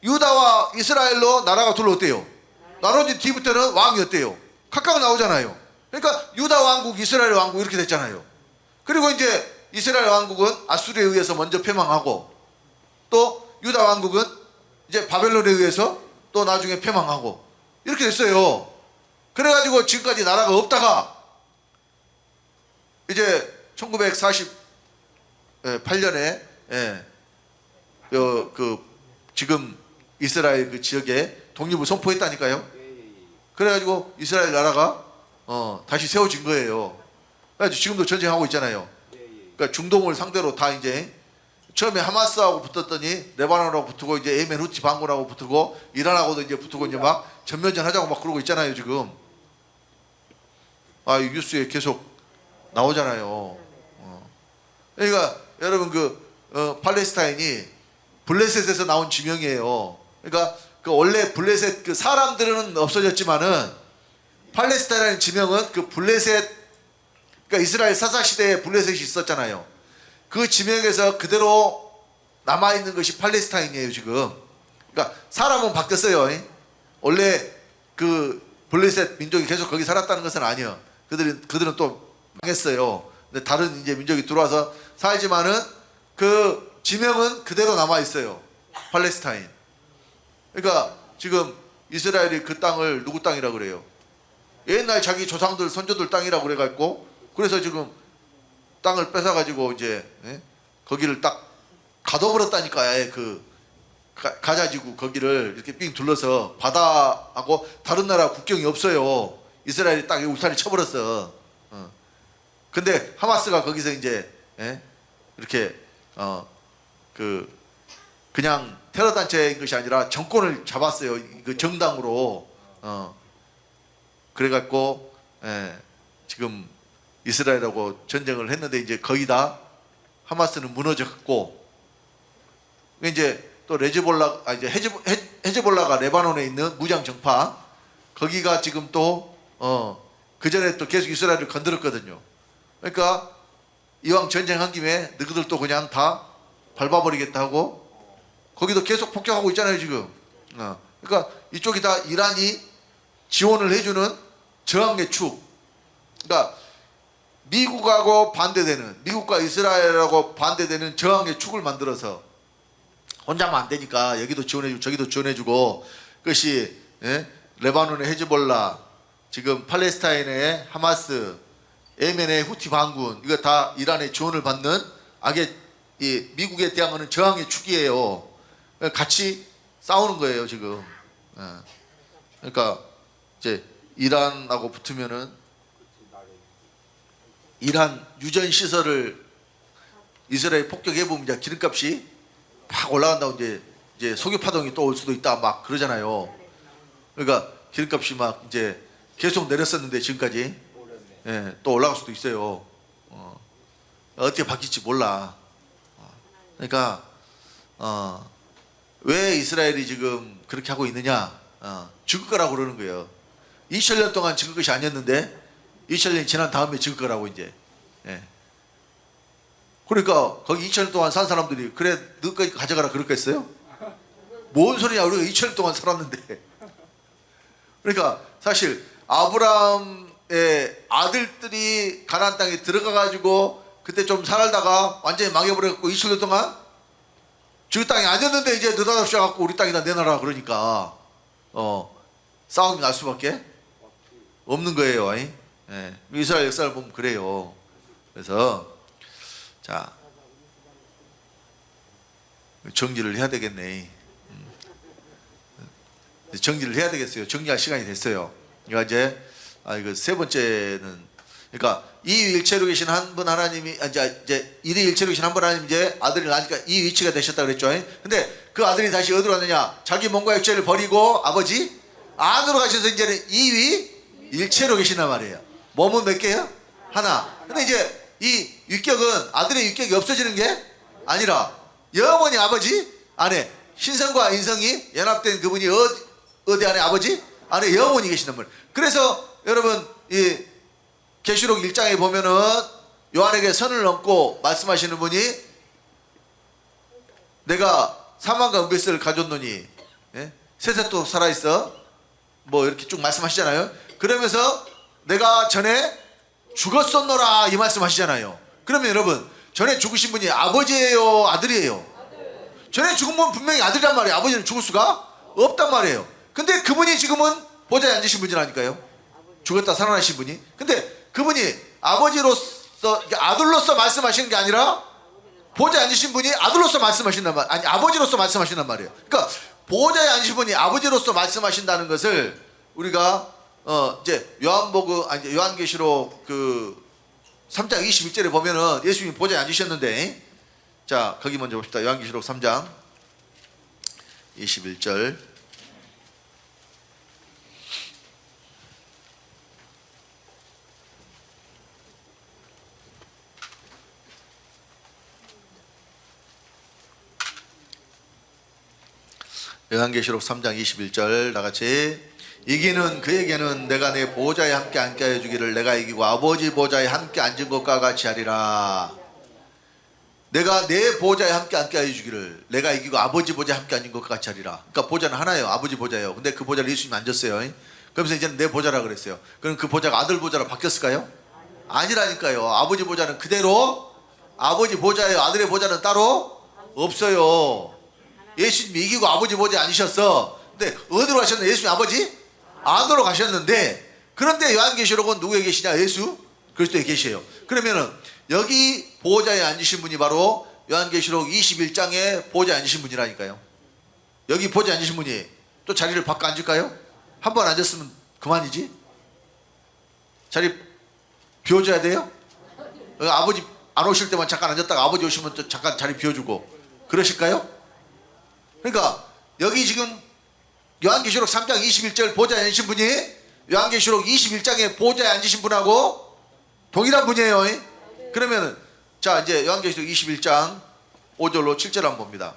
유다와 이스라엘로 나라가 둘로 어때요? 나눠진 뒤부터는 왕이었대요. 각각 나오잖아요. 그러니까 유다 왕국, 이스라엘 왕국 이렇게 됐잖아요. 그리고 이제 이스라엘 왕국은 아수르에 의해서 먼저 패망하고 또 유다 왕국은 이제 바벨론에 의해서 또 나중에 패망하고 이렇게 됐어요. 그래가지고 지금까지 나라가 없다가 이제 1948년에 지금 이스라엘 그 지역에 독립을 선포했다니까요. 그래가지고 이스라엘 나라가 다시 세워진 거예요. 그래가지고 지금도 전쟁하고 있잖아요. 그러니까 중동을 상대로 다 이제 처음에 하마스하고 붙었더니 레바논하고 붙고 이제 예멘 후티 반군하고 붙고 이란하고도 이제 붙고 이제 막 전면전 하자고 막 그러고 있잖아요 지금. 이 뉴스에 계속 나오잖아요. 그러니까 여러분 팔레스타인이 블레셋에서 나온 지명이에요. 그러니까 그 원래 블레셋 그 사람들은 없어졌지만은 팔레스타인이라는 지명은 그 블레셋 그러니까 이스라엘 사사 시대에 블레셋이 있었잖아요. 그 지명에서 그대로 남아 있는 것이 팔레스타인이에요 지금. 그러니까 사람은 바뀌었어요. 원래 그 블레셋 민족이 계속 거기 살았다는 것은 아니에요. 그들은 또 망했어요. 근데 다른 이제 민족이 들어와서 살지만은 그 지명은 그대로 남아 있어요. 팔레스타인. 그러니까 지금 이스라엘이 그 땅을 누구 땅이라 그래요? 옛날 자기 조상들 선조들 땅이라고 그래갖고 그래서 지금 땅을 뺏어가지고 이제 거기를 딱 가둬버렸다니까. 아예 가자지구 거기를 이렇게 삥 둘러서 바다하고 다른 나라 국경이 없어요. 이스라엘이 딱 울타리 쳐버렸어. 근데 하마스가 거기서 이제 이렇게 그냥 테러 단체인 것이 아니라 정권을 잡았어요. 그 정당으로. 그래갖고 지금 이스라엘하고 전쟁을 했는데 이제 거의 다 하마스는 무너졌고 이제 또 이제 헤즈볼라가 레바논에 있는 무장 정파 거기가 지금 또 그 전에 또 계속 이스라엘을 건드렸거든요. 그러니까 이왕 전쟁한 김에 너희들 또 그냥 다 밟아버리겠다 하고 거기도 계속 폭격하고 있잖아요 지금. 그러니까 이쪽이 다 이란이 지원을 해주는 저항의 축. 그러니까 미국하고 반대되는 미국과 이스라엘하고 반대되는 저항의 축을 만들어서 혼자만 안 되니까 여기도 지원해주고 저기도 지원해주고 그것이 레바논의 헤즈볼라 지금 팔레스타인의 하마스 예멘의 후티 반군 이거 다 이란의 지원을 받는 악의 이 미국에 대항하는 저항의 축이에요. 같이 싸우는 거예요 지금. 그러니까 이제 이란하고 붙으면은 이란 유전 시설을 이스라엘 폭격해 보면 이제 기름값이 막 올라간다고 이제 석유 파동이 또 올 수도 있다 막 그러잖아요. 그러니까 기름값이 막 이제 계속 내렸었는데 지금까지 또 올라갈 수도 있어요. 어떻게 바뀔지 몰라. 그러니까 왜 이스라엘이 지금 그렇게 하고 있느냐? 죽을 거라고 그러는 거예요. 2000년 동안 죽을 것이 아니었는데 2000년이 지난 다음에 죽을 거라고 이제. 그러니까 거기 2000년 동안 산 사람들이 그래 너까지 가져가라 그랬겠어요? 뭔 소리냐? 우리가 2000년 동안 살았는데. 그러니까 사실 아브라함의 아들들이 가나안 땅에 들어가 가지고 그때 좀 살다가 완전히 망해버렸고 2000년 동안 그 땅이 아니었는데 이제 느닷없이 갖고 우리 땅이다 내놔라 그러니까 싸움이 날 수밖에 없는 거예요. 이스라엘 역사를 보면 그래요. 그래서 자 정리를 해야 되겠네. 정리를 해야 되겠어요. 정리할 시간이 됐어요. 그러니까 이제 이거 세 번째는 그러니까 이일체로 계신 한 분 하나님이 이제 일일체로 계신 한 분 하나님 이제 아들이 나니까 이 위치가 되셨다 그랬죠. 근데 그 아들이 다시 어디로 갔느냐? 자기 몸과 육체를 버리고 아버지 안으로 가셔서 이제는 이위 일체로 계신단 말이에요. 몸은 몇 개요? 하나. 근데 이제 이 위격은 아들의 위격이 없어지는 게 아니라 영원히 아버지 안에 신성과 인성이 연합된 그분이 어디 안에 아버지 안에 영원히 계시는 분. 그래서 여러분 이 계시록 1장에 보면은 요한에게 선을 넘고 말씀하시는 분이 내가 사망과 은빛을 가졌노니 세세도 살아있어 뭐 이렇게 쭉 말씀하시잖아요. 그러면서 내가 전에 죽었었노라 이 말씀하시잖아요. 그러면 여러분 전에 죽으신 분이 아버지예요 아들이에요? 전에 죽은 분 분명히 아들이란 말이에요. 아버지는 죽을 수가 없단 말이에요. 근데 그분이 지금은 보좌에 앉으신 분이라니까요. 죽었다 살아나신 분이. 근데 그분이 아버지로서 아들로서 말씀하시는 게 아니라 보좌에 앉으신 분이 아들로서 말씀하신단 말, 아니 아버지로서 말씀하신단 말이에요. 그러니까 보좌에 앉으신 분이 아버지로서 말씀하신다는 것을 우리가 이제 요한계시록 그 3장 21절에 보면은 예수님이 보좌에 앉으셨는데, 자 거기 먼저 봅시다. 요한계시록 3장 21절. 요한계시록 3장 21절 나같이 이기는 그에게는 내가 내 보좌에 함께 앉게 하여 주기를 내가 이기고 아버지 보좌에 함께 앉은 것과 같이 하리라. 내가 내 보좌에 함께 앉게 하여 주기를 내가 이기고 아버지 보좌에 함께 앉은 것과 같이 하리라. 그러니까 보좌는 하나예요. 아버지 보좌예요. 근데 그 보좌를 예수님이 앉았어요. 그러면서 이제는 내 보좌라 그랬어요. 그럼 그 보좌가 아들 보좌로 바뀌었을까요? 아니라니까요. 아버지 보좌는 그대로 아버지 보좌예요. 아들의 보좌는 따로 없어요. 예수님이 이기고 아버지 보좌에 앉으셨어. 근데 어디로 가셨나? 예수님 아버지 안으로 가셨는데, 그런데 요한계시록은 누구에 계시냐? 예수 그리스도에 계셔요. 그러면은 여기 보좌에 앉으신 분이 바로 요한계시록 21장에 보좌에 앉으신 분이라니까요. 여기 보좌에 앉으신 분이 또 자리를 바꿔 앉을까요? 한 번 앉았으면 그만이지. 자리 비워줘야 돼요? 아버지 안 오실 때만 잠깐 앉았다가 아버지 오시면 또 잠깐 자리 비워주고 그러실까요? 그러니까 여기 지금 요한계시록 3장 21절 보좌에 앉으신 분이 요한계시록 21장에 보좌에 앉으신 분하고 동일한 분이에요. 그러면 자 이제 요한계시록 21장 5절로 7절 한번 봅니다.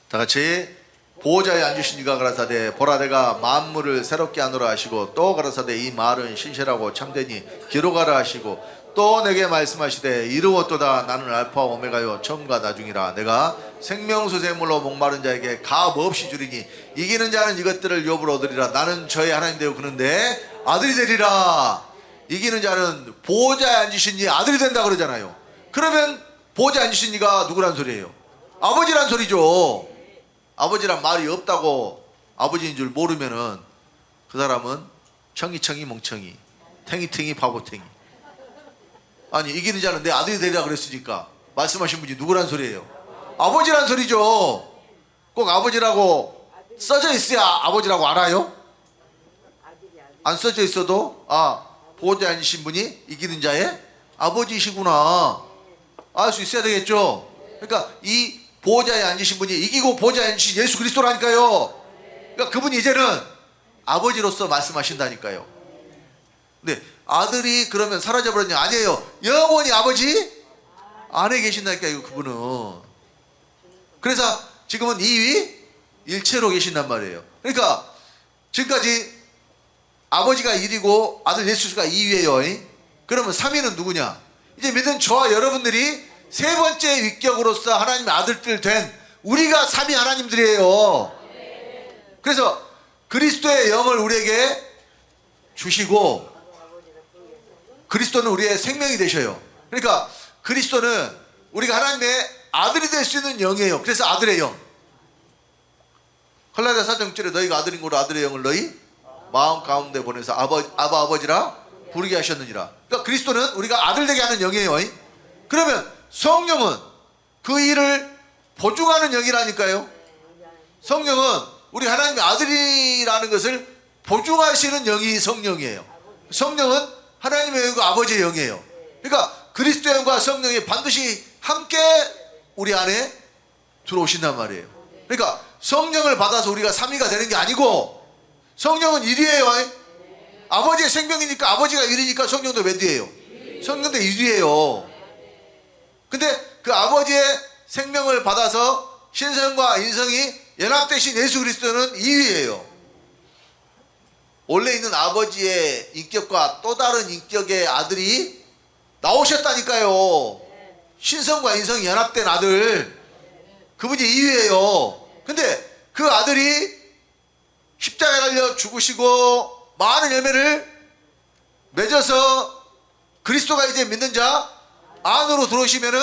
다 같이 보호자에 앉으신 이가 가라사대 보라 내가 만물을 새롭게 하노라 하시고 또 가라사대 이 말은 신실하고 참되니 기록하라 하시고 또 내게 말씀하시되 이르웠도다 나는 알파와 오메가요 처음과 나중이라 내가 생명수생물로 목마른 자에게 값 없이 주리니 이기는 자는 이것들을 유업으로 얻으리라. 나는 저의 하나님 되어 그는데 아들이 되리라. 이기는 자는 보호자에 앉으신 이 아들이 된다 그러잖아요. 그러면 보호자에 앉으신 이가 누구란 소리예요? 아버지란 소리죠. 아버지란 말이 없다고 아버지인 줄 모르면은 그 사람은 청이청이 멍청이 탱이탱이 바보탱이. 아니 이기는 자는 내 아들이 되리라 그랬으니까 말씀하신 분이 누구란 소리예요? 아버지란 소리죠. 꼭 아버지라고 써져 있어야 아버지라고 알아요? 안 써져 있어도 보호자에 앉으신 분이 이기는 자의 아버지이시구나 알 수 있어야 되겠죠. 그러니까 이 보호자에 앉으신 분이 이기고 보호자에 앉으신 예수 그리스도라니까요. 그러니까 그분이 이제는 아버지로서 말씀하신다니까요. 근데 아들이 그러면 사라져버렸냐? 아니에요. 영원히 아버지 안에 계신다니까요. 그분은. 그래서 지금은 2위 일체로 계신단 말이에요. 그러니까 지금까지 아버지가 1위고 아들 예수가 2위예요. 그러면 3위는 누구냐? 이제 믿은 저와 여러분들이 세 번째 위격으로서 하나님의 아들들 된 우리가 3위 하나님들이에요. 그래서 그리스도의 영을 우리에게 주시고 그리스도는 우리의 생명이 되셔요. 그러니까 그리스도는 우리가 하나님의 아들이 될 수 있는 영이에요. 그래서 아들의 영. 갈라디아 4장 6절에 너희가 아들인 거로 아들의 영을 너희 마음 가운데 보내서 아버지라 부르게 하셨느니라. 그러니까 그리스도는 우리가 아들 되게 하는 영이에요. 그러면 성령은 그 일을 보증하는 영이라니까요. 성령은 우리 하나님의 아들이라는 것을 보증하시는 영이 성령이에요. 성령은 하나님의 영과 아버지의 영이에요. 그러니까 그리스도의 영과 성령이 반드시 함께 우리 안에 들어오신단 말이에요. 그러니까 성령을 받아서 우리가 3위가 되는 게 아니고 성령은 1위예요. 아버지의 생명이니까 아버지가 1이니까 성령도 몇 위예요? 성령도 1위예요. 근데 그 아버지의 생명을 받아서 신성과 인성이 연합되신 예수 그리스도는 2위예요. 원래 있는 아버지의 인격과 또 다른 인격의 아들이 나오셨다니까요. 신성과 인성이 연합된 아들, 그분이 2위예요. 근데 그 아들이 십자가에 달려 죽으시고 많은 열매를 맺어서 그리스도가 이제 믿는 자 안으로 들어오시면은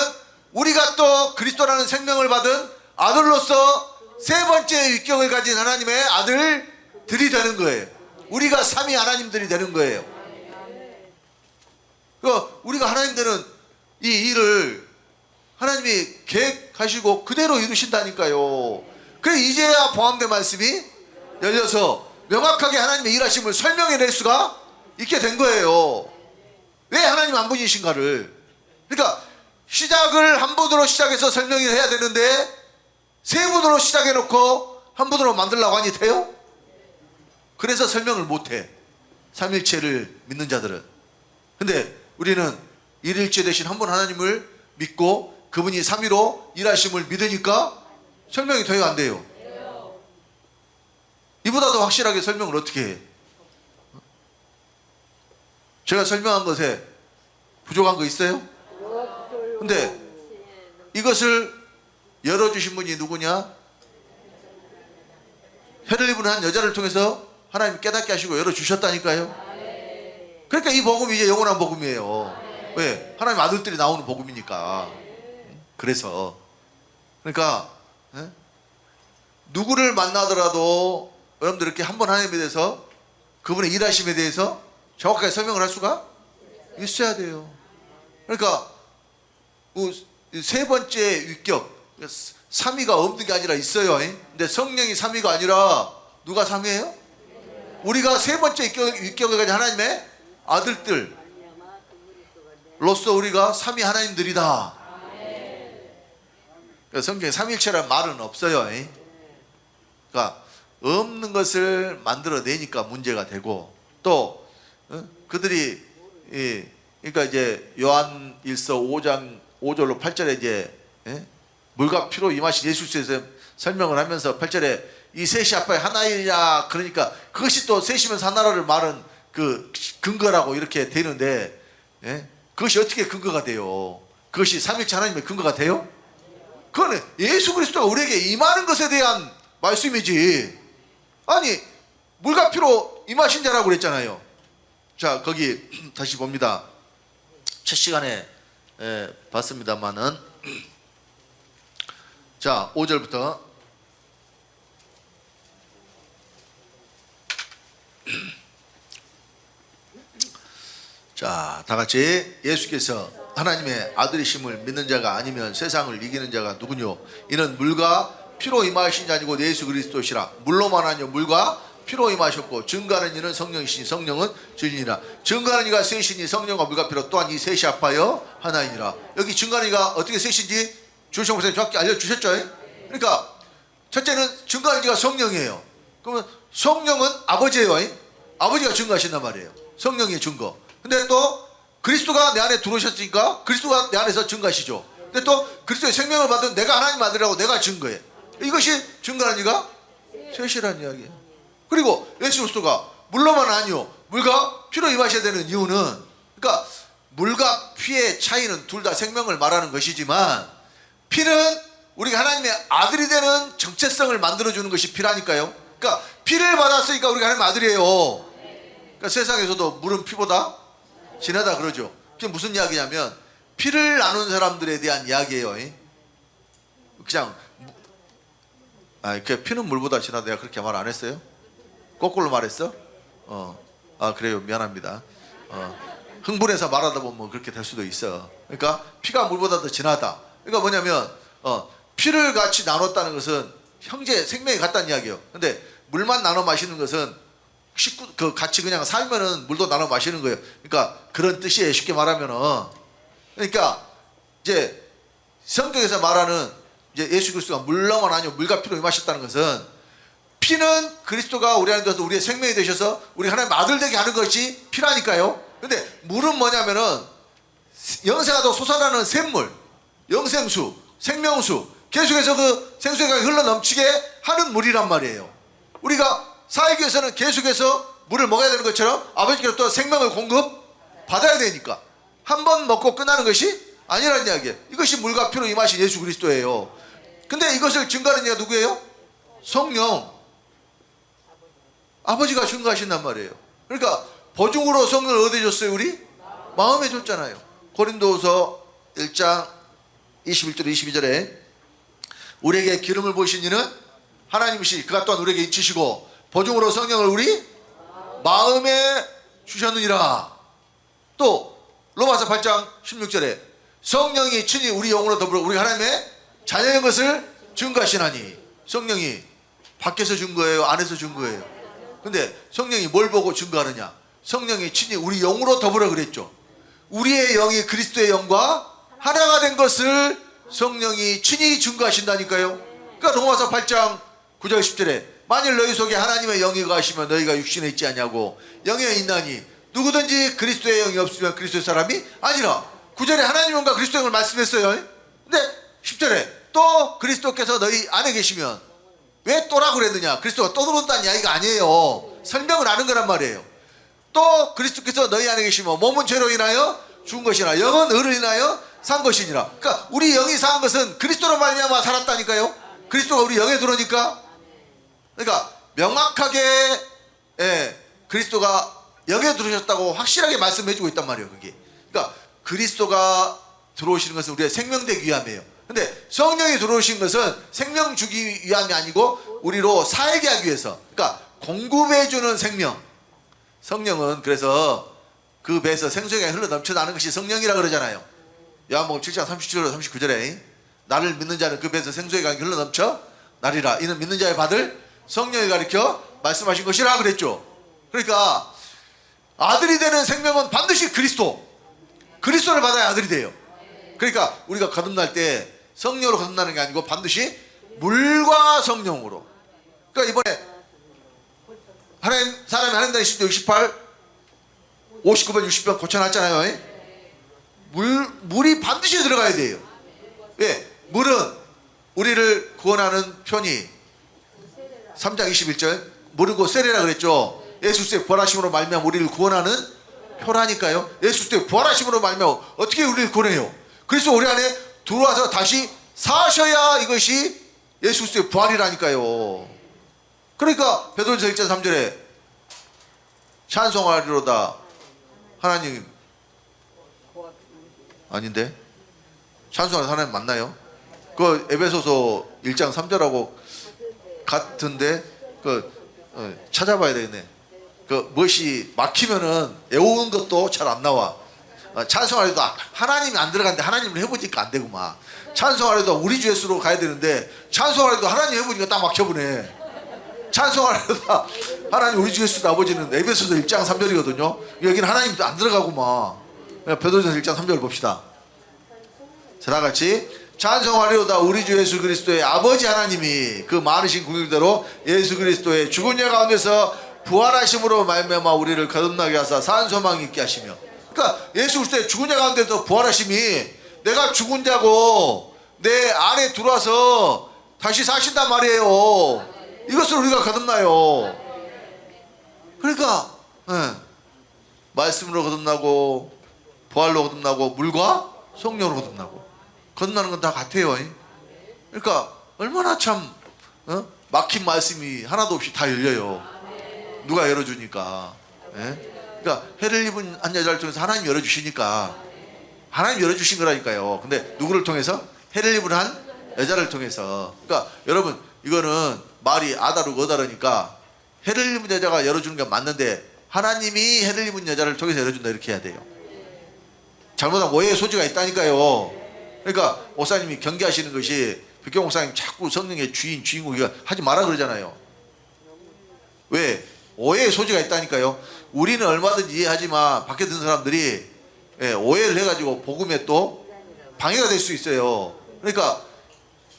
우리가 또 그리스도라는 생명을 받은 아들로서 세 번째 위격을 가진 하나님의 아들들이 되는 거예요. 우리가 삼위 하나님들이 되는 거예요. 우리가 하나님 되는 이 일을 하나님이 계획하시고 그대로 이루신다니까요. 그래 이제야 포함된 말씀이 열려서 명확하게 하나님의 일하심을 설명해낼 수가 있게 된 거예요. 왜 하나님 한 분이신가를. 그러니까 시작을 한 분으로 시작해서 설명을 해야 되는데 세 분으로 시작해놓고 한 분으로 만들려고 하니 돼요? 그래서 설명을 못해. 삼일체를 믿는 자들은. 근데 우리는 일일체 되신 한 분 하나님을 믿고 그분이 삼위로 일하심을 믿으니까 설명이 돼요, 안 돼요? 이보다 더 확실하게 설명을 어떻게 해? 제가 설명한 것에 부족한 거 있어요? 근데 이것을 열어주신 분이 누구냐? 혀를 입은 한 여자를 통해서 하나님 깨닫게 하시고 열어주셨다니까요. 그러니까 이 복음이 이제 영원한 복음이에요. 왜? 하나님 아들들이 나오는 복음이니까. 그래서 그러니까 누구를 만나더라도 여러분들 이렇게 한 번 하나님에 대해서 그분의 일하심에 대해서 정확하게 설명을 할 수가 있어야 돼요. 그러니까 세 번째 위격, 삼위가 없는 게 아니라 있어요. 근데 성령이 삼위가 아니라 누가 삼위예요? 우리가 세 번째 위격을 가진 하나님의 아들들로서 우리가 삼위 하나님들이다. 성경에 삼일체라는 말은 없어요. 그러니까 없는 것을 만들어내니까 문제가 되고 또 그들이 그러니까 이제 요한일서 5장 5절로 8절에 이제 물과 피로 임하신 예수께서 설명을 하면서 8절에 이 셋이 합하여 하나이라 그러니까 그것이 또 셋이면서 하나를 말은 그 근거라고 이렇게 되는데 그것이 어떻게 근거가 돼요? 그것이 삼일체 하나님의 근거가 돼요? 그거는 예수 그리스도가 우리에게 임하는 것에 대한 말씀이지. 아니 물과 피로 임하신 자라고 그랬잖아요. 자 거기 다시 봅니다. 첫 시간에 봤습니다만은 자 5절부터 자 다같이 예수께서 하나님의 아들이심을 믿는 자가 아니면 세상을 이기는 자가 누구뇨? 이는 물과 피로 임하신 자 아니고 예수 그리스도시라. 물로만 아니요 물과 피로 임하셨고 증거하는 이는 성령이시니 성령은 주인이라. 증거하는 이가 셋이니 성령과 물과 피로 또한 이 셋이 합하여 하나이니라. 여기 증거하는 이가 어떻게 셋인지 주성 목사님 정확히 알려주셨죠? 그러니까 첫째는 증거하는 이가 성령이에요. 그러면 성령은 아버지예요. 아버지가 증거하신단 말이에요. 성령의 증거. 근데 또 그리스도가 내 안에 들어오셨으니까 그리스도가 내 안에서 증거하시죠. 근데 또 그리스도의 생명을 받은 내가 하나님 아들이라고 내가 증거해. 이것이 증거하는 이가 셋이라는 이야기예요. 그리고 예수 그리스도가 물로만 아니요 물과 피로 임하셔야 되는 이유는 그러니까 물과 피의 차이는 둘 다 생명을 말하는 것이지만 피는 우리가 하나님의 아들이 되는 정체성을 만들어주는 것이 피라니까요. 그러니까 피를 받았으니까 우리가 하나님의 아들이에요. 그러니까 세상에서도 물은 피보다 진하다 그러죠. 그게 무슨 이야기냐면 피를 나눈 사람들에 대한 이야기예요. 그냥 그 피는 물보다 진하다 내가 그렇게 말 안 했어요? 거꾸로 말했어? 그래요. 미안합니다. 흥분해서 말하다 보면 그렇게 될 수도 있어. 그러니까 피가 물보다 더 진하다. 그러니까 뭐냐면 피를 같이 나눴다는 것은 형제 생명이 같다는 이야기예요. 근데 물만 나눠 마시는 것은 같이 그냥 살면은 물도 나눠 마시는 거예요. 그러니까 그런 뜻이에요. 쉽게 말하면은. 그러니까 이제 성경에서 말하는 이제 예수 그리스도가 물로만 아니고 물과 피로 임하셨다는 것은 피는 그리스도가 우리 안에 들어서 우리의 생명이 되셔서 우리 하나님 아들 되게 하는 것이 피라니까요. 근데 물은 뭐냐면은 영생하도 솟아나는 샘물, 영생수, 생명수, 계속해서 그 생수가 흘러 넘치게 하는 물이란 말이에요. 우리가 살기 위해서는 계속해서 물을 먹어야 되는 것처럼 아버지께로 또 생명을 공급받아야 되니까 한 번 먹고 끝나는 것이 아니라는 이야기예요. 이것이 물과 피로 임하신 예수 그리스도예요. 근데 이것을 증거하는 이가 누구예요? 성령. 아버지가 증거하신단 말이에요. 그러니까 보증으로 성령을 어디에 줬어요? 우리 마음에 줬잖아요. 고린도후서 1장 21절 22절에 우리에게 기름을 부으신 이는 하나님이시 그가 또한 우리에게 잊히시고 보증으로 성령을 우리 마음에 주셨느니라. 또 로마서 8장 16절에 성령이 친히 우리 영으로 더불어 우리 하나님의 자녀인 것을 증거하시나니. 성령이 밖에서 준 거예요? 안에서 준 거예요? 근데 성령이 뭘 보고 증거하느냐? 성령이 친히 우리 영으로 더불어 그랬죠. 우리의 영이 그리스도의 영과 하나가 된 것을 성령이 친히 증거하신다니까요. 그러니까 로마서 8장 9절 10절에 만일 너희 속에 하나님의 영이 거하시면 너희가 육신에 있지 않냐고. 영에 있나니 누구든지 그리스도의 영이 없으면 그리스도의 사람이 아니라. 9절에 하나님의 영과 그리스도의 영을 말씀했어요. 근데 10절에 또 그리스도께서 너희 안에 계시면 왜 또라고 그랬느냐? 그리스도가 또 들어온다는 이야기가 아니에요. 설명을 하는 거란 말이에요. 또 그리스도께서 너희 안에 계시면 몸은 죄로 인하여 죽은 것이나 영은 의로 인하여 산 것이니라. 그러니까 우리 영이 산 것은 그리스도로 말미암아 살았다니까요. 그리스도가 우리 영에 들어오니까. 그러니까 명확하게 그리스도가 영에 들어오셨다고 확실하게 말씀해주고 있단 말이에요. 그게. 그러니까 그리스도가 들어오시는 것은 우리의 생명되기 위함이에요. 근데 성령이 들어오신 것은 생명 주기 위함이 아니고 우리로 살게 하기 위해서. 그러니까 공급해주는 생명. 성령은 그래서 그 배에서 생수가 흘러 넘쳐나는 것이 성령이라 그러잖아요. 요한복음 7장 37절 39절에 나를 믿는 자는 그 배에서 생수의 강이 흘러 넘쳐 나리라. 이는 믿는 자의 받을 성령이 가르쳐 말씀하신 것이라 그랬죠. 그러니까 아들이 되는 생명은 반드시 그리스도를 받아야 아들이 돼요. 그러니까 우리가 거듭날 때 성령으로 거듭나는 게 아니고 반드시 물과 성령으로. 그러니까 이번에 사람이 하나님 되는 10조 68 59번 60번 고쳐놨잖아요. 물이 반드시 들어가야 돼요. 왜? 물은 우리를 구원하는 편이 3장 21절 물은 곧 세례라 그랬죠. 예수 그리스도의 부활하심으로 말미암아 우리를 구원하는 표라니까요. 예수 그리스도의 부활하심으로 말미암아 어떻게 우리를 구원해요? 그래서 우리 안에 들어와서 다시 사셔야 이것이 예수 그리스도의 부활이라니까요. 그러니까 베드로전서 1장 3절에 찬송하리로다 하나님 아닌데 찬송하는 하나님 맞나요? 그 에베소서 1장 3절하고 같은데 찾아봐야 되겠네. 그 무엇이 막히면은 애우는 것도 잘 안 나와. 찬송하리도 하나님이 안 들어갔는데 하나님을 해보니까 안 되구만. 찬송하리도 우리 주 예수로 가야 되는데 찬송하리도 하나님 해보니까 딱 막혀보네. 찬송하리도 하나님 우리 주 예수 아버지는 에베소서 1장 3절이거든요. 여기는 하나님도 안 들어가구만. 베드로전서 1장 3절 봅시다. 자, 다 같이 찬송하리로다 우리 주 예수 그리스도의 아버지 하나님이 그 많으신 궁율대로 예수 그리스도의 죽은 자 가운데서 부활하심으로 말미암아 우리를 거듭나게 하사 산 소망 있게 하시며. 그러니까 예수 그리스도의 죽은 자 가운데서 부활하심이 내가 죽은 자고 내 안에 들어와서 다시 사신단 말이에요. 이것을 우리가 거듭나요. 그러니까 말씀으로 거듭나고 부활로 거듭나고 물과 성령으로 거듭나고 거듭나는 건 다 같아요. 그러니까 얼마나 참 막힌 말씀이 하나도 없이 다 열려요. 누가 열어주니까. 그러니까 해를 입은 한 여자를 통해서 하나님 열어주시니까 하나님 열어주신 거라니까요. 근데 누구를 통해서? 해를 입은 한 여자를 통해서. 그러니까 여러분 이거는 말이 아다르고 어다르니까 해를 입은 여자가 열어주는 게 맞는데 하나님이 해를 입은 여자를 통해서 열어준다 이렇게 해야 돼요. 잘못하면 오해의 소지가 있다니까요. 그러니까 목사님이 경계하시는 것이 백경 목사님 자꾸 성령의 주인공 이거 하지 마라 그러잖아요. 왜? 오해의 소지가 있다니까요. 우리는 얼마든지 이해하지만 밖에 든 사람들이 오해를 해가지고 복음에 또 방해가 될 수 있어요. 그러니까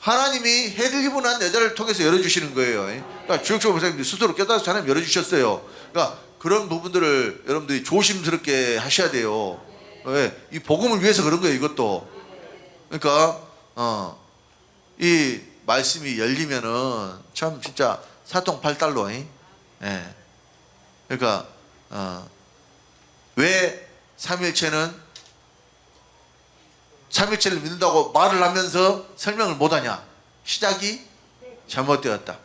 하나님이 해를 입은 한 여자를 통해서 열어주시는 거예요. 그러니까 주역조 목사님들이 스스로 깨달아서 하나님 열어주셨어요. 그러니까 그런 부분들을 여러분들이 조심스럽게 하셔야 돼요. 왜? 이 복음을 위해서 그런 거예요, 이것도. 그러니까 이 말씀이 열리면은 참 진짜 사통팔달로. 예. 그러니까 왜 삼일체는 삼일체를 믿는다고 말을 하면서 설명을 못하냐? 시작이 잘못되었다.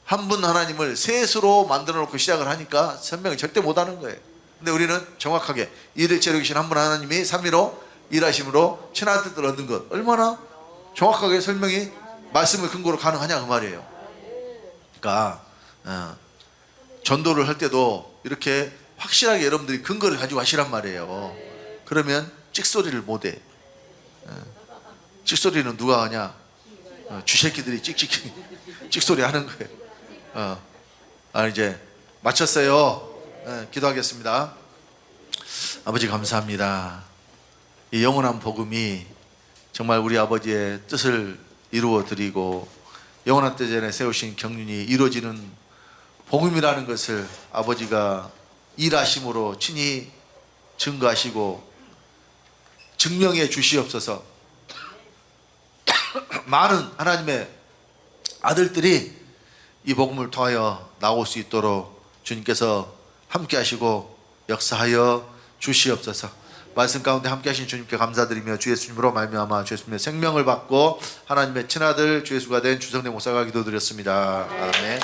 한 분 하나님을 셋으로 만들어 놓고 시작을 하니까 설명을 절대 못하는 거예요. 근데 우리는 정확하게 일일체로 계신 한 분 하나님이 삼위로 일하심으로 천하뜻을 얻는 것, 얼마나 정확하게 설명이 말씀을 근거로 가능하냐 그 말이에요. 그러니까 전도를 할 때도 이렇게 확실하게 여러분들이 근거를 가지고 하시란 말이에요. 그러면 찍소리를 못해. 찍소리는 누가 하냐? 쥐새끼들이 찍소리 하는 거예요. 이제 마쳤어요. 기도하겠습니다. 아버지 감사합니다. 이 영원한 복음이 정말 우리 아버지의 뜻을 이루어 드리고 영원한 때 전에 세우신 경륜이 이루어지는 복음이라는 것을 아버지가 일하심으로 친히 증거하시고 증명해 주시옵소서. 많은 하나님의 아들들이 이 복음을 통하여 나올 수 있도록 주님께서 함께 하시고 역사하여 주시옵소서. 말씀 가운데 함께 하신 주님께 감사드리며 주 예수님으로 말미암아 주 예수님의 생명을 받고 하나님의 친아들 주 예수가 된 주성래 목사가 기도드렸습니다. 아멘.